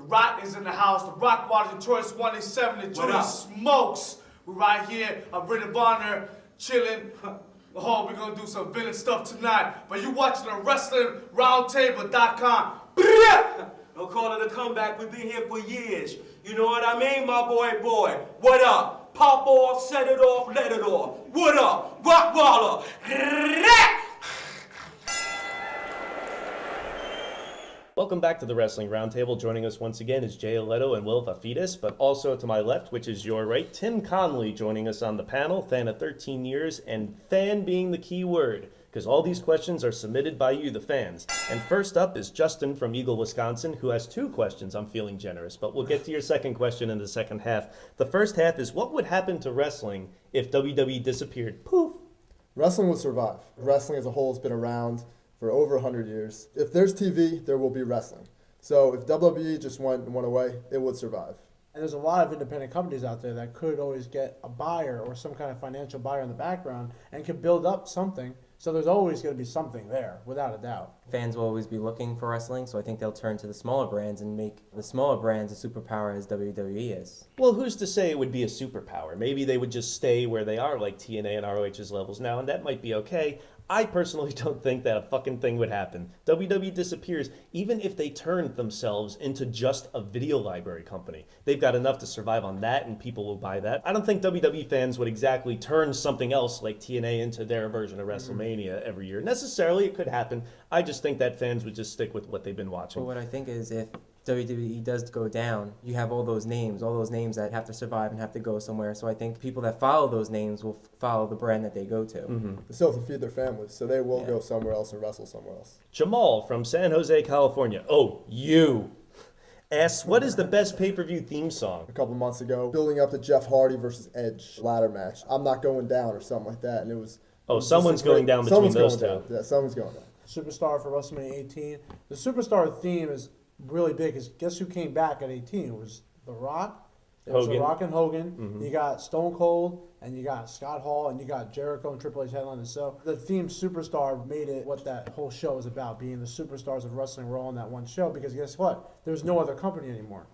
Rock is in the house. The Rock Waters, Detroit's 187. The Judy Smokes. We're right here. I'm Ring of Honor, chilling. Oh, we're gonna do some villain stuff tonight. But you watching the Wrestling Roundtable.com. Don't call it a comeback. We've been here for years. You know what I mean, my boy? What up? Pop off, set it off, let it off. What up? Rockwaller. Welcome back to the Wrestling Roundtable. Joining us once again is Jay Aletto and Will Vafidis, but also to my left, which is your right, Tim Conley joining us on the panel, fan of 13 years, and fan being the key word, because all these questions are submitted by you, the fans. And first up is Justin from Eagle, Wisconsin, who has 2 questions. I'm feeling generous, but we'll get to your second question in the second half. The first half is, what would happen to wrestling if WWE disappeared? Poof! Wrestling would survive. Wrestling as a whole has been around for over 100 years. If there's TV, there will be wrestling. So if WWE just went away, it would survive. And there's a lot of independent companies out there that could always get a buyer or some kind of financial buyer in the background and could build up something. So there's always going to be something there, without a doubt. Fans will always be looking for wrestling, so I think they'll turn to the smaller brands and make the smaller brands a superpower as WWE is. Well, who's to say it would be a superpower? Maybe they would just stay where they are, like TNA and ROH's levels now, and that might be okay. I personally don't think that a fucking thing would happen. WWE disappears, even if they turned themselves into just a video library company. They've got enough to survive on that, and people will buy that. I don't think WWE fans would exactly turn something else like TNA into their version of WrestleMania every year. Necessarily, it could happen. I just think that fans would just stick with what they've been watching. But what I think is if WWE does go down, you have all those names that have to survive and have to go somewhere. So I think people that follow those names will follow the brand that they go to. Mm-hmm. They still have to feed their families, so they will go somewhere else and wrestle somewhere else. Jamal from San Jose, California. Asks, what is the best pay-per-view theme song? A couple months ago, building up to Jeff Hardy versus Edge ladder match. I'm not going down or something like that, and it was. Someone's going down between those two. Yeah, someone's going down. Superstar for WrestleMania 18. The Superstar theme is really big, because guess who came back at 18? It was The Rock. It was The Rock and Hogan. Mm-hmm. You got Stone Cold, and you got Scott Hall, and you got Jericho and Triple H headlining. So the theme Superstar made it what that whole show is about, being the superstars of wrestling were all on that one show, because guess what? There's no other company anymore.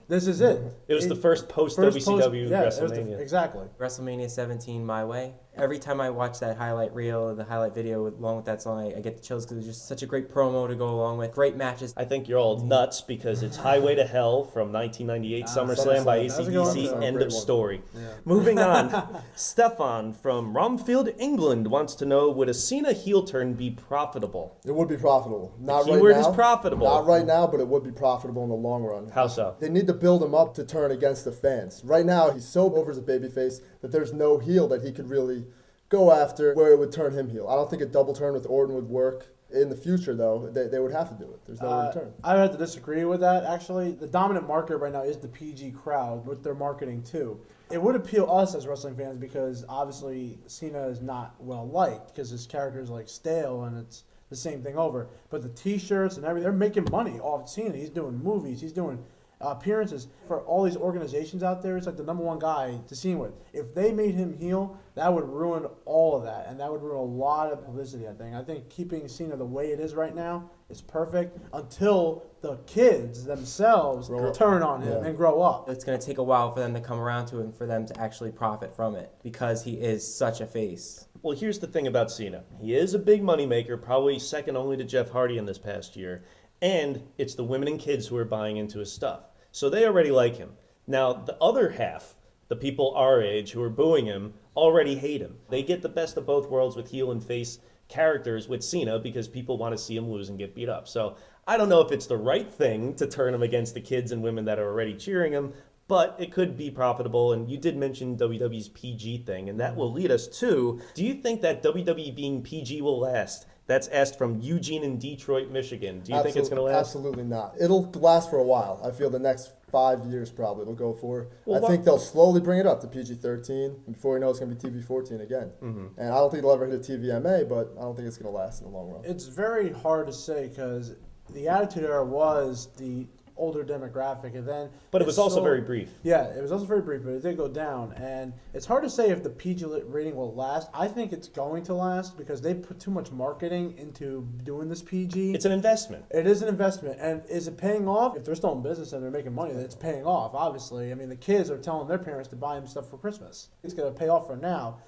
This is it. It was the first post-WCW WrestleMania. Exactly. WrestleMania 17 my way. Every time I watch that highlight reel or the highlight video along with that song, I get the chills because it was just such a great promo to go along with. Great matches. I think you're all nuts because it's Highway to Hell from 1998 SummerSlam by AC/DC. End of story. Yeah. Moving on. Stefan from Romfield, England wants to know, would a Cena heel turn be profitable? It would be profitable. Not right now. Keyword is profitable. Not right now, but it would be profitable in the long run. How so? They need to build him up to turn against the fans. Right now, he's so over as a babyface that there's no heel that he could really go after where it would turn him heel. I don't think a double turn with Orton would work. In the future, though, they would have to do it. There's no return. I would have to disagree with that, actually. The dominant market right now is the PG crowd with their marketing, too. It would appeal us as wrestling fans because, obviously, Cena is not well-liked because his character is, stale and it's the same thing over. But the T-shirts and everything, they're making money off Cena. He's doing movies. He's doing appearances. For all these organizations out there, it's like the number one guy to see him with. If they made him heel, that would ruin all of that, and that would ruin a lot of publicity, I think. I think keeping Cena the way it is right now is perfect until the kids themselves turn on him and grow up. It's going to take a while for them to come around to it and for them to actually profit from it because he is such a face. Well, here's the thing about Cena. He is a big moneymaker, probably second only to Jeff Hardy in this past year, and it's the women and kids who are buying into his stuff. So they already like him. Now, the other half, the people our age who are booing him, already hate him. They get the best of both worlds with heel and face characters with Cena because people want to see him lose and get beat up. So I don't know if it's the right thing to turn him against the kids and women that are already cheering him, but it could be profitable. And you did mention WWE's PG thing, and that will lead us to, do you think that WWE being PG will last? That's asked from Eugene in Detroit, Michigan. Do you think it's going to last? Absolutely not. It'll last for a while. I feel the next 5 years probably it'll go for. I think they'll slowly bring it up to PG-13. And before you know it's going to be TV-14 again. Mm-hmm. And I don't think it'll ever hit a TVMA, but I don't think it's going to last in the long run. It's very hard to say because the Attitude Era was the older demographic, and then. But it was also very brief. Yeah, it was also very brief, but it did go down, and it's hard to say if the PG rating will last. I think it's going to last because they put too much marketing into doing this PG. It's an investment. It is an investment, and is it paying off? If they're still in business and they're making money, then it's paying off. Obviously, I mean, the kids are telling their parents to buy them stuff for Christmas. It's going to pay off for now.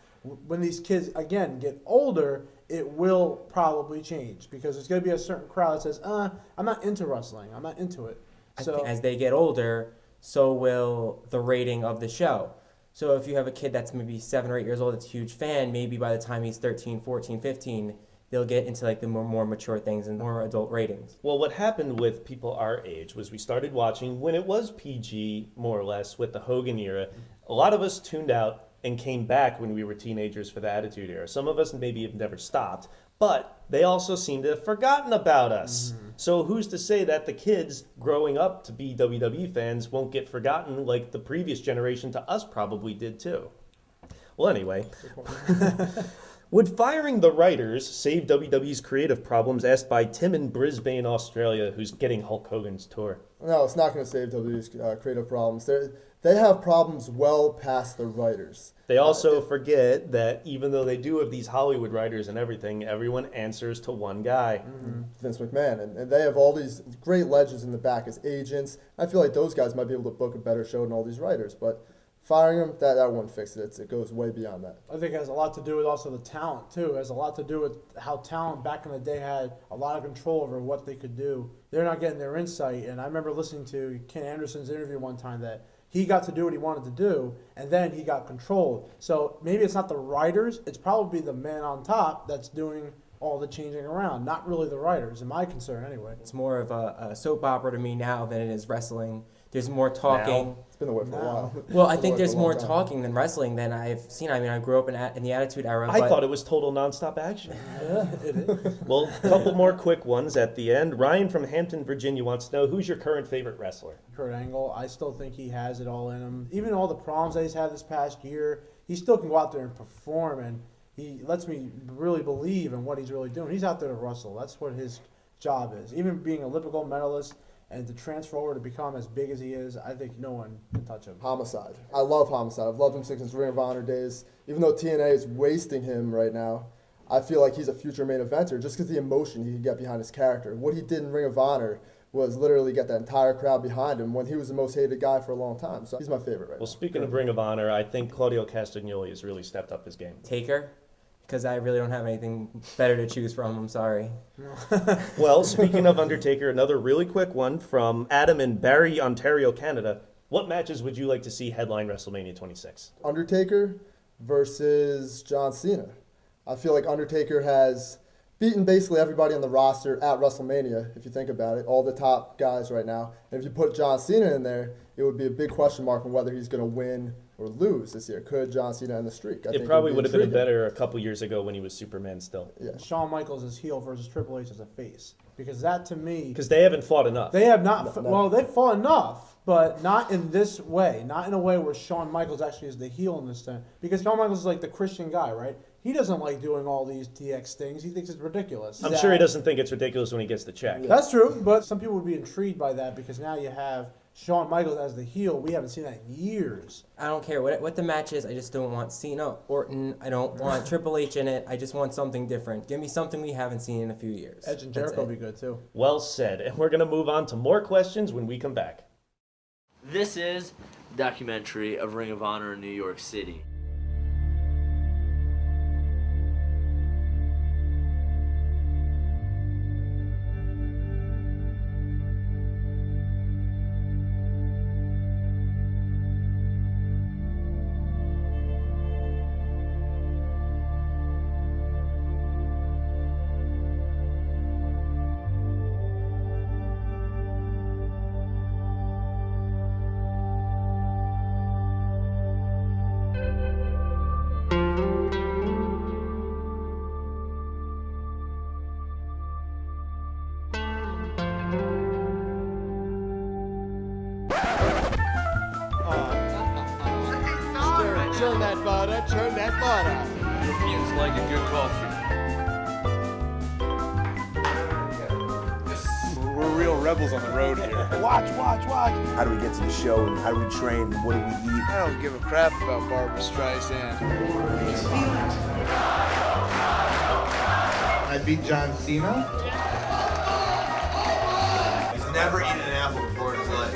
When these kids again get older, it will probably change because there's going to be a certain crowd that says, I'm not into wrestling. I'm not into it. So As they get older, so will the rating of the show. So if you have a kid that's maybe 7 or 8 years old that's a huge fan, maybe by the time he's 13, 14, 15, they'll get into like the more mature things and more adult ratings. Well, what happened with people our age was we started watching when it was PG, more or less, with the Hogan era. A lot of us tuned out and came back when we were teenagers for the Attitude Era. Some of us maybe have never stopped, but they also seem to have forgotten about us. So who's to say that the kids growing up to be WWE fans won't get forgotten like the previous generation to us probably did too? Well, anyway. Would firing the writers save WWE's creative problems? Asked by Tim in Brisbane, Australia, who's getting Hulk Hogan's tour. No, it's not going to save WWE's creative problems. They have problems well past the writers. They also forget that even though they do have these Hollywood writers and everything, everyone answers to one guy. Vince McMahon. And they have all these great legends in the back as agents. I feel like those guys might be able to book a better show than all these writers. But firing them, that won't fix it. It goes way beyond that. I think it has a lot to do with also the talent, too. It has a lot to do with how talent back in the day had a lot of control over what they could do. They're not getting their insight. And I remember listening to Ken Anderson's interview one time that he got to do what he wanted to do, and then he got controlled. So maybe it's not the writers. It's probably the man on top that's doing all the changing around, not really the writers, in my concern anyway. It's more of a soap opera to me now than it is wrestling. There's more talking. It's been the way for a while. Well, I It's been think the way there's for a more long time. talking than wrestling than I've seen. I mean, I grew up in the Attitude Era. I but thought it was total nonstop action. Yeah, it is. Well, a couple more quick ones at the end. Ryan from Hampton, Virginia wants to know, who's your current favorite wrestler? Kurt Angle, I still think he has it all in him. Even all the problems that he's had this past year, he still can go out there and perform, and he lets me really believe in what he's really doing. He's out there to wrestle. That's what his job is. Even being a Olympic gold medalist and to transfer over to become as big as he is, I think no one can touch him. Homicide. I love Homicide. I've loved him since his Ring of Honor days. Even though TNA is wasting him right now, I feel like he's a future main eventer just because the emotion he can get behind his character. What he did in Ring of Honor was literally get that entire crowd behind him when he was the most hated guy for a long time. So he's my favorite right Well, now. speaking of Ring of Honor, I think Claudio Castagnoli has really stepped up his game. Taker, because I really don't have anything better to choose from. I'm sorry. Well, speaking of Undertaker, another really quick one from Adam in Barrie, Ontario, Canada. What matches would you like to see headline WrestleMania 26? Undertaker versus John Cena. I feel like Undertaker has beaten basically everybody on the roster at WrestleMania, if you think about it, all the top guys right now. And if you put John Cena in there, it would be a big question mark on whether he's going to win or lose this year. Could John Cena end the streak? I think It probably would have been intriguing. better a couple years ago when he was Superman still. Yeah. Shawn Michaels is heel versus Triple H as a face. Because that, to me, Because they haven't fought enough. they have not, No. well, they've fought enough, but not in this way. Not in a way where Shawn Michaels actually is the heel in this time. Because Shawn Michaels is like the Christian guy, right? He doesn't like doing all these DX things. He thinks it's ridiculous. I'm sure he doesn't think it's ridiculous when he gets the check. That's true, but some people would be intrigued by that because now you have Shawn Michaels as the heel. We haven't seen that in years. I don't care what the match is. I just don't want Cena, Orton. I don't want Triple H in it. I just want something different. Give me something we haven't seen in a few years. Edge and That's Jericho it. would be good too. Well said. And we're going to move on to more questions when we come back. This is a documentary of Ring of Honor in New York City. Churn that butter, churn that butter. Europeans like a good coffee. We're real real rebels on the road here. Watch. How do we get to the show? And how do we train? What do we eat? I don't give a crap about Barbara Streisand. I beat John Cena. He's never eaten an apple before in his life.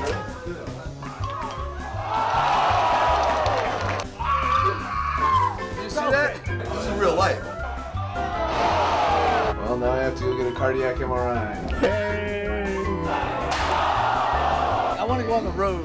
You see that? This is real life. Well, now I have to go get a cardiac MRI. I want to go on the road.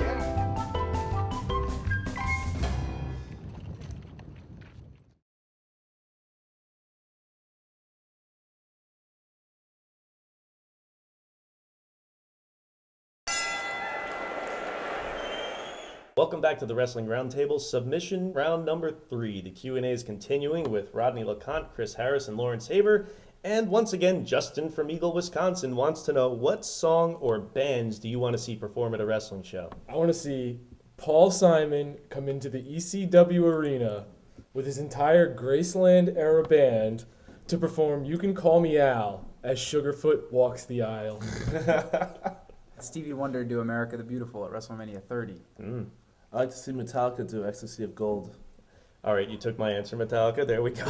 Welcome back to the Wrestling Roundtable, submission round number 3. The Q&A is continuing with Rodney LeConte, Chris Harris, and Lawrence Haber. And once again, Justin from Eagle, Wisconsin wants to know, what song or bands do you want to see perform at a wrestling show? I want to see Paul Simon come into the ECW arena with his entire Graceland-era band to perform You Can Call Me Al as Sugarfoot walks the aisle. Stevie Wonder do America the Beautiful at WrestleMania 30. I'd like to see Metallica do Ecstasy of Gold. All right, you took my answer, Metallica. There we go.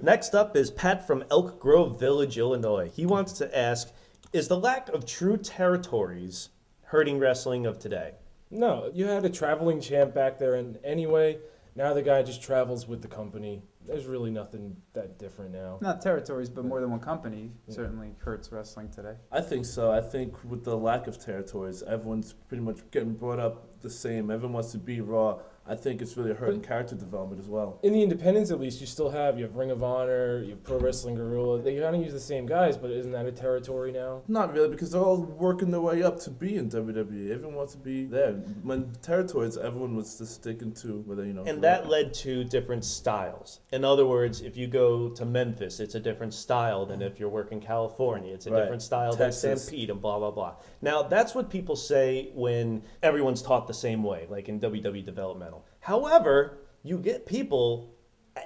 Next up is Pat from Elk Grove Village, Illinois. He wants to ask, is the lack of true territories hurting wrestling of today? No, you had a traveling champ back there, and anyway, now the guy just travels with the company. There's really nothing that different now. Not territories, but more than one company certainly hurts wrestling today. I think so. I think with the lack of territories, everyone's pretty much getting brought up the same. Everyone wants to be Raw. I think it's really hurting character development as well. In the independents, at least, you have Ring of Honor, you have Pro Wrestling Guerrilla. They kind of use the same guys, but isn't that a territory now? Not really, because they're all working their way up to be in WWE. Everyone wants to be there. When territories, everyone was just sticking to where they, And that led to different styles. In other words, if you go to Memphis, it's a different style than if you're working California. It's a different style than Stampede and blah, blah, blah. Now, that's what people say when everyone's taught the same way, like in WWE developmental. However, you get people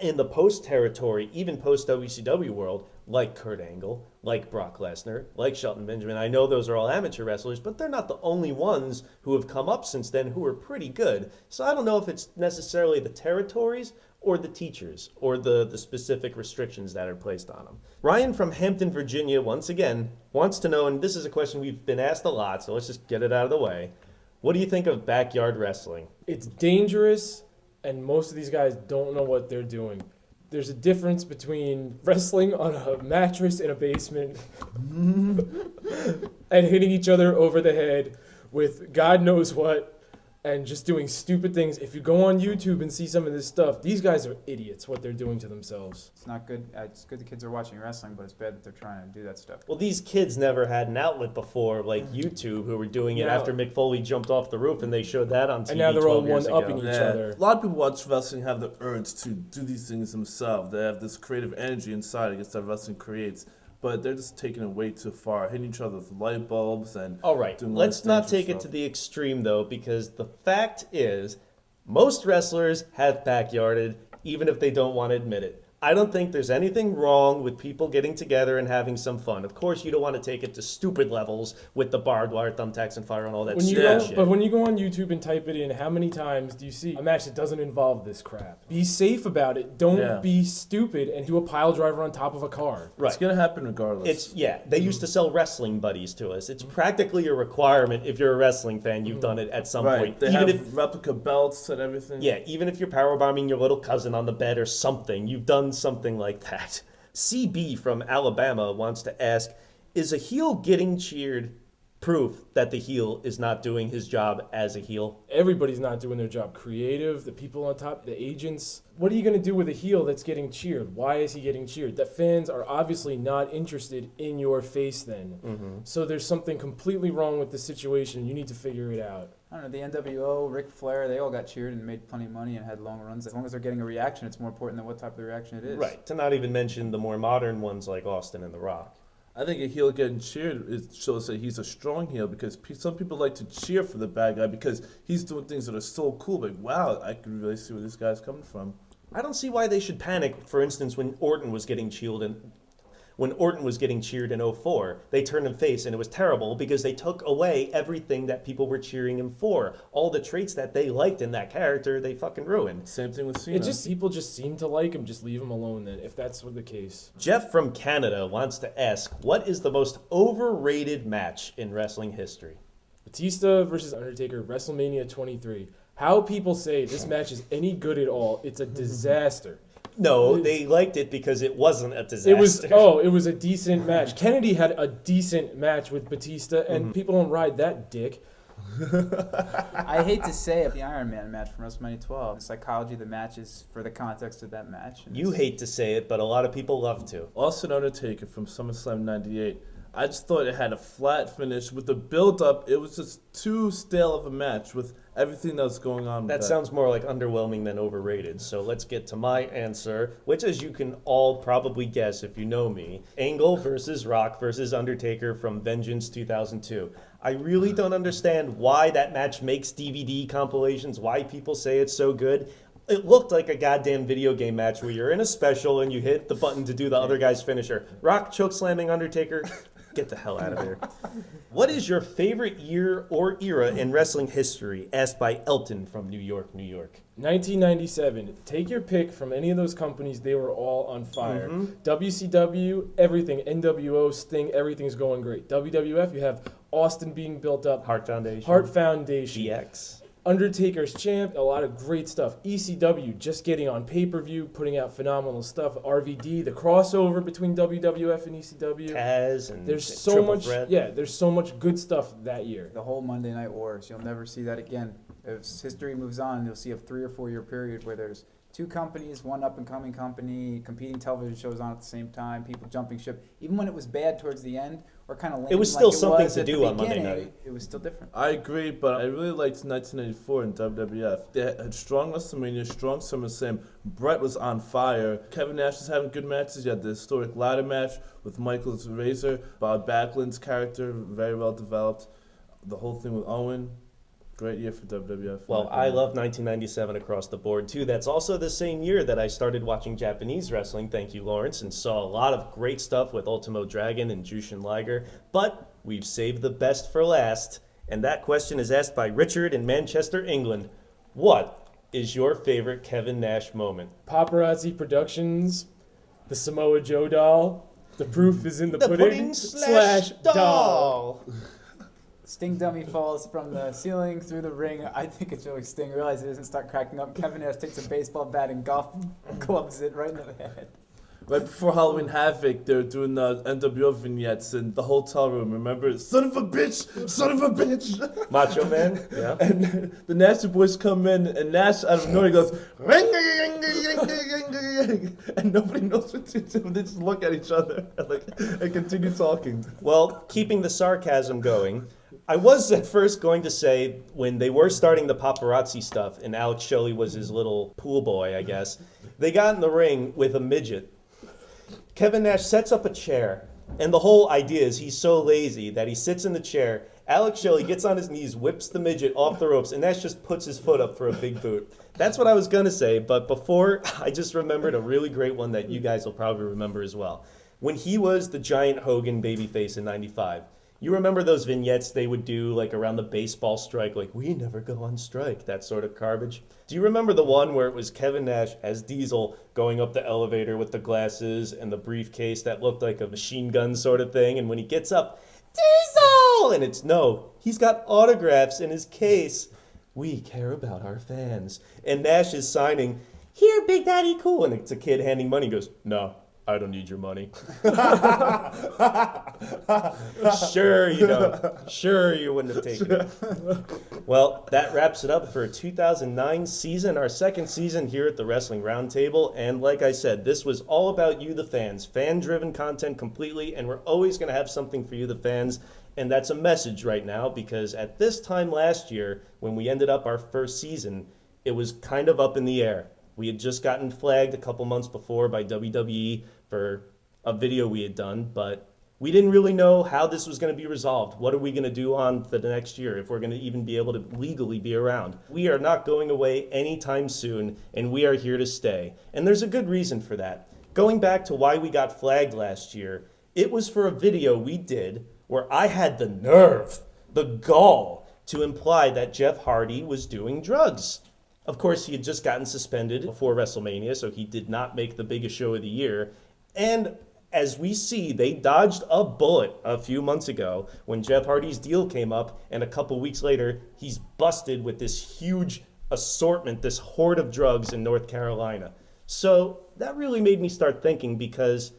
in the post-territory, even post-WCW world, like Kurt Angle, like Brock Lesnar, like Shelton Benjamin. I know those are all amateur wrestlers, but they're not the only ones who have come up since then who are pretty good. So I don't know if it's necessarily the territories or the teachers or the specific restrictions that are placed on them. Ryan from Hampton, Virginia, once again, wants to know, and this is a question we've been asked a lot, so let's just get it out of the way. What do you think of backyard wrestling? It's dangerous, and most of these guys don't know what they're doing. There's a difference between wrestling on a mattress in a basement and hitting each other over the head with God knows what, and just doing stupid things. If you go on YouTube and see some of this stuff, these guys are idiots, what they're doing to themselves. It's not good. It's good the kids are watching wrestling, but it's bad that they're trying to do that stuff. Well, these kids never had an outlet before, like YouTube, who were doing it after Mick Foley jumped off the roof, and they showed that on TV. And now they're all 12 years one-upping ago. each other. A lot of people watch wrestling have the urge to do these things themselves. They have this creative energy inside, I guess, that wrestling creates. But they're just taking it way too far, hitting each other with light bulbs and all right, let's not take it to the extreme, though, because the fact is most wrestlers have backyarded, even if they don't want to admit it. I don't think there's anything wrong with people getting together and having some fun. Of course, you don't want to take it to stupid levels with the barbed wire, thumbtacks, and fire and all that shit. But when you go on YouTube and type it in, how many times do you see a match that doesn't involve this crap? Be safe about it. Don't be stupid and do a pile driver on top of a car. Right. It's going to happen regardless. They used to sell wrestling buddies to us. It's practically a requirement if you're a wrestling fan. You've done it at some point. They have replica belts and everything. Yeah, even if you're powerbombing your little cousin on the bed or something, you've done something like that. CB from Alabama wants to ask, is a heel getting cheered proof that the heel is not doing his job as a heel? Everybody's not doing their job. Creative, the people on top, the agents. What are you going to do with a heel that's getting cheered? Why is he getting cheered? The fans are obviously not interested in your face then. So there's something completely wrong with the situation. You need to figure it out. I don't know, the NWO, Ric Flair, they all got cheered and made plenty of money and had long runs. As long as they're getting a reaction, it's more important than what type of reaction it is. Right, to not even mention the more modern ones like Austin and The Rock. I think a heel getting cheered, it shows that he's a strong heel, because some people like to cheer for the bad guy because he's doing things that are so cool. Like, wow, I can really see where this guy's coming from. I don't see why they should panic, for instance, when Orton was getting cheered When Orton was getting cheered in '04, they turned him face, and it was terrible because they took away everything that people were cheering him for. All the traits that they liked in that character, they fucking ruined. Same thing with Cena. People just seem to like him. Just leave him alone then, if that's the case. Jeff from Canada wants to ask, what is the most overrated match in wrestling history? Batista versus Undertaker, WrestleMania 23. How people say this match is any good at all, it's a disaster. No, they liked it because it wasn't a disaster. It was a decent match. Kennedy had a decent match with Batista, and people don't ride that dick. I hate to say it, the Iron Man match from WrestleMania 12. The psychology of the match is for the context of that match. You hate to say it, but a lot of people love to. Austin Undertaker from SummerSlam '98. I just thought it had a flat finish with the build-up. It was just too stale of a match with everything that was going on. That sounds more like underwhelming than overrated. So let's get to my answer, which, as you can all probably guess if you know me, Angle versus Rock versus Undertaker from Vengeance 2002. I really don't understand why that match makes DVD compilations, why people say it's so good. It looked like a goddamn video game match where you're in a special and you hit the button to do the other guy's finisher. Rock chokeslamming Undertaker. Get the hell out of here. What is your favorite year or era in wrestling history? Asked by Elton from New York, New York. 1997. Take your pick from any of those companies. They were all on fire. WCW, everything. NWO, Sting, everything's going great. WWF, you have Austin being built up. Heart Foundation. DX. Undertaker's champ, a lot of great stuff. ECW, just getting on pay-per-view, putting out phenomenal stuff. RVD, the crossover between WWF and ECW. Taz and there's so Triple much, Threat. yeah, there's so much good stuff that year. The whole Monday Night Wars, you'll never see that again. As history moves on, you'll see a 3 or 4 year period where there's two companies, one up-and-coming company, competing television shows on at the same time, people jumping ship. Even when it was bad towards the end, or kind of lame, it was still like something it was to at do the on Monday beginning, night. It was still different. I agree, but I really liked 1984 in WWF. They had strong WrestleMania, strong SummerSlam. Brett was on fire. Kevin Nash was having good matches. You had the historic ladder match with Michael's Razor. Bob Backlund's character, very well developed. The whole thing with Owen. Great year for WWF. Well, I love 1997 across the board, too. That's also the same year that I started watching Japanese wrestling, thank you, Lawrence, and saw a lot of great stuff with Ultimo Dragon and Jushin Liger. But we've saved the best for last, and that question is asked by Richard in Manchester, England. What is your favorite Kevin Nash moment? Paparazzi Productions, the Samoa Joe doll, the proof is in the pudding slash doll. Sting dummy falls from the ceiling through the ring. I think it's really Sting realizes he doesn't start cracking up. Kevin Nash takes a baseball bat and golf clubs it right in the head. Right before Halloween Havoc, they were doing the NWO vignettes in the hotel room. Remember? Son of a bitch! Son of a bitch! Macho Man? Yeah. And the Nasty Boys come in, and Nash out of nowhere goes, ring, ring, ring, ring, ring, and nobody knows what to do. They just look at each other and continue talking. Well, keeping the sarcasm going, I was at first going to say when they were starting the paparazzi stuff, and Alex Shelley was his little pool boy, I guess, they got in the ring with a midget. Kevin Nash sets up a chair, and the whole idea is he's so lazy that he sits in the chair. Alex Shelley gets on his knees, whips the midget off the ropes, and Nash just puts his foot up for a big boot. That's what I was going to say, but before, I just remembered a really great one that you guys will probably remember as well. When he was the giant Hogan babyface in '95, you remember those vignettes they would do like around the baseball strike, like, we never go on strike, that sort of garbage? Do you remember the one where it was Kevin Nash as Diesel going up the elevator with the glasses and the briefcase that looked like a machine gun sort of thing, and when he gets up, Diesel! And it's no, he's got autographs in his case. We care about our fans. And Nash is signing, here, Big Daddy Cool. And it's a kid handing money. He goes, no, I don't need your money. Sure you don't. Sure you wouldn't have taken it. Well, that wraps it up for 2009 season, our second season here at the Wrestling Roundtable. And like I said, this was all about you, the fans. Fan-driven content completely, and we're always going to have something for you, the fans. And that's a message right now, because at this time last year, when we ended up our first season, it was kind of up in the air. We had just gotten flagged a couple months before by WWE for a video we had done, but we didn't really know how this was going to be resolved. What are we going to do on the next year if we're going to even be able to legally be around? We are not going away anytime soon, and we are here to stay. And there's a good reason for that. Going back to why we got flagged last year, it was for a video we did where I had the nerve, the gall, to imply that Jeff Hardy was doing drugs. Of course, he had just gotten suspended before WrestleMania, so he did not make the biggest show of the year. And as we see, they dodged a bullet a few months ago when Jeff Hardy's deal came up, and a couple weeks later, he's busted with this huge assortment, this horde of drugs in North Carolina. So that really made me start thinking, because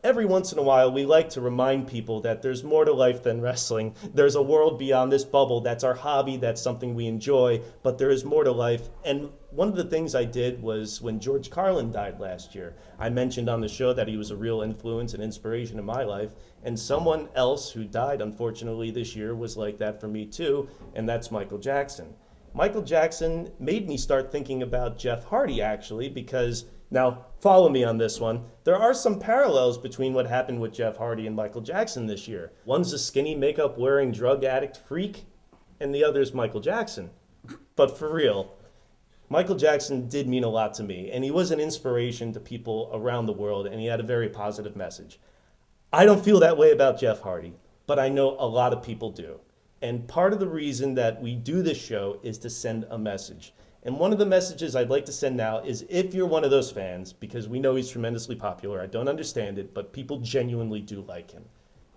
every once in a while we like to remind people that there's more to life than wrestling. There's a world beyond this bubble. That's our hobby. That's something we enjoy, but there is more to life. And one of the things I did was when George Carlin died last year, I mentioned on the show that he was a real influence and inspiration in my life. And someone else who died, unfortunately, this year was like that for me too, and that's Michael Jackson. Michael Jackson made me start thinking about Jeff Hardy, actually, because, now follow me on this one, there are some parallels between what happened with Jeff Hardy and Michael Jackson this year. One's a skinny makeup wearing drug addict freak, and the other's Michael Jackson. But for real, Michael Jackson did mean a lot to me, and he was an inspiration to people around the world, and he had a very positive message. I don't feel that way about Jeff Hardy, but I know a lot of people do. And part of the reason that we do this show is to send a message. And one of the messages I'd like to send now is, if you're one of those fans, because we know he's tremendously popular, I don't understand it, but people genuinely do like him.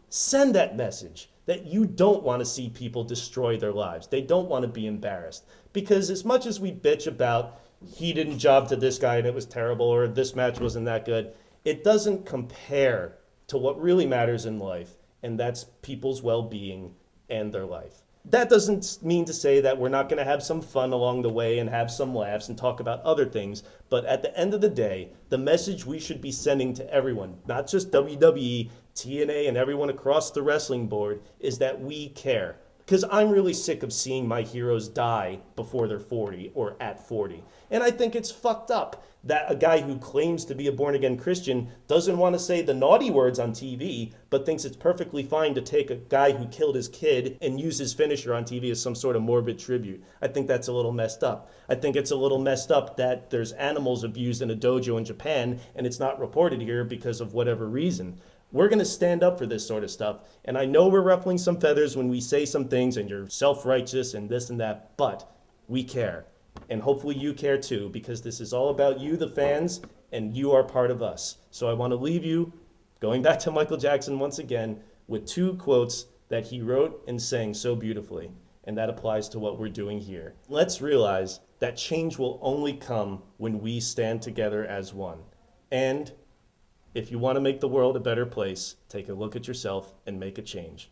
Send that message that you don't want to see people destroy their lives. They don't want to be embarrassed. Because as much as we bitch about he didn't job to this guy and it was terrible, or this match wasn't that good, it doesn't compare to what really matters in life, and that's people's well-being and their life. That doesn't mean to say that we're not going to have some fun along the way and have some laughs and talk about other things, but at the end of the day, the message we should be sending to everyone, not just WWE, TNA, and everyone across the wrestling board, is that we care. Because I'm really sick of seeing my heroes die before they're 40 or at 40. And I think it's fucked up that a guy who claims to be a born-again Christian doesn't want to say the naughty words on TV, but thinks it's perfectly fine to take a guy who killed his kid and use his finisher on TV as some sort of morbid tribute. I think that's a little messed up. I think it's a little messed up that there's animals abused in a dojo in Japan and it's not reported here because of whatever reason. We're going to stand up for this sort of stuff. And I know we're ruffling some feathers when we say some things and you're self-righteous and this and that, but we care. And hopefully you care too, because this is all about you, the fans, and you are part of us. So I want to leave you, going back to Michael Jackson once again, with two quotes that he wrote and sang so beautifully. And that applies to what we're doing here. Let's realize that change will only come when we stand together as one. And if you want to make the world a better place, take a look at yourself and make a change.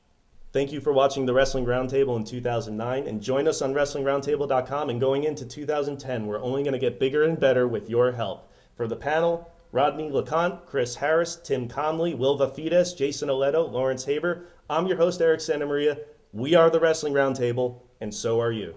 Thank you for watching the Wrestling Roundtable in 2009, and join us on WrestlingRoundtable.com. And going into 2010, we're only going to get bigger and better with your help. For the panel, Rodney LeConte, Chris Harris, Tim Conley, Wilva Fides, Jason Oleto, Lawrence Haber, I'm your host, Eric Santamaria. We are the Wrestling Roundtable, and so are you.